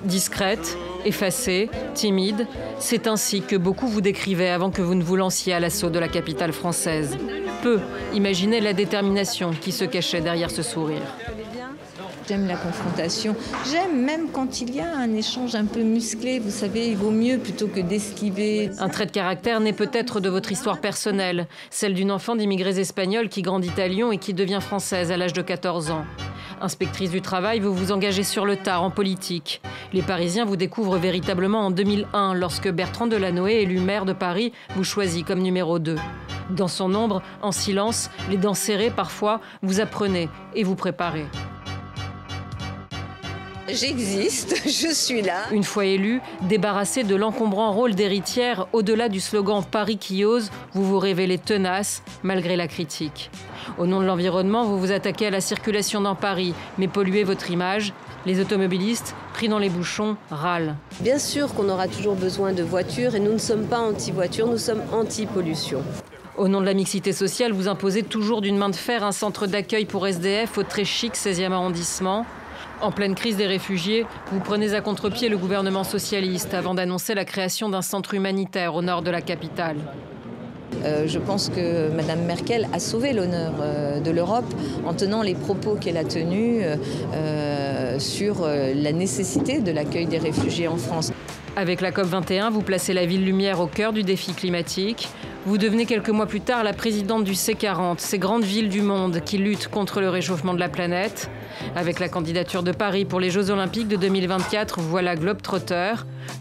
Discrète, effacée, timide, c'est ainsi que beaucoup vous décrivaient avant que vous ne vous lanciez à l'assaut de la capitale française. Peu imaginaient la détermination qui se cachait derrière ce sourire. J'aime la confrontation. J'aime même quand il y a un échange un peu musclé. Vous savez, il vaut mieux plutôt que d'esquiver. Un trait de caractère né peut-être de votre histoire personnelle, celle d'une enfant d'immigrés espagnols qui grandit à Lyon et qui devient française à l'âge de 14 ans. Inspectrice du travail, vous vous engagez sur le tard en politique. Les Parisiens vous découvrent véritablement en 2001, lorsque Bertrand Delanoë, élu maire de Paris, vous choisit comme numéro 2. Dans son ombre, en silence, les dents serrées parfois, vous apprenez et vous préparez. J'existe, je suis là. Une fois élue, débarrassée de l'encombrant rôle d'héritière, au-delà du slogan « Paris qui ose », vous vous révélez tenace, malgré la critique. Au nom de l'environnement, vous vous attaquez à la circulation dans Paris, mais polluez votre image. Les automobilistes, pris dans les bouchons, râlent. Bien sûr qu'on aura toujours besoin de voitures et nous ne sommes pas anti-voiture, nous sommes anti-pollution. Au nom de la mixité sociale, vous imposez toujours d'une main de fer un centre d'accueil pour SDF au très chic 16e arrondissement. En pleine crise des réfugiés, vous prenez à contre-pied le gouvernement socialiste avant d'annoncer la création d'un centre humanitaire au nord de la capitale. Je pense que Mme Merkel a sauvé l'honneur de l'Europe en tenant les propos qu'elle a tenus sur la nécessité de l'accueil des réfugiés en France. Avec la COP21, vous placez la ville lumière au cœur du défi climatique. Vous devenez quelques mois plus tard la présidente du C40, ces grandes villes du monde qui luttent contre le réchauffement de la planète. Avec la candidature de Paris pour les Jeux Olympiques de 2024, voilà Globetrotter,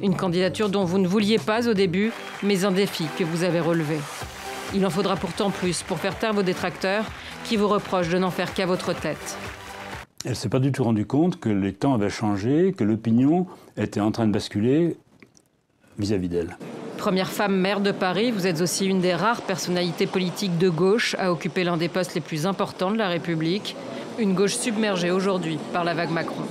une candidature dont vous ne vouliez pas au début, mais un défi que vous avez relevé. Il en faudra pourtant plus pour faire taire vos détracteurs qui vous reprochent de n'en faire qu'à votre tête. Elle ne s'est pas du tout rendue compte que les temps avaient changé, que l'opinion était en train de basculer vis-à-vis d'elle. Première femme maire de Paris, vous êtes aussi une des rares personnalités politiques de gauche à occuper l'un des postes les plus importants de la République. Une gauche submergée aujourd'hui par la vague Macron.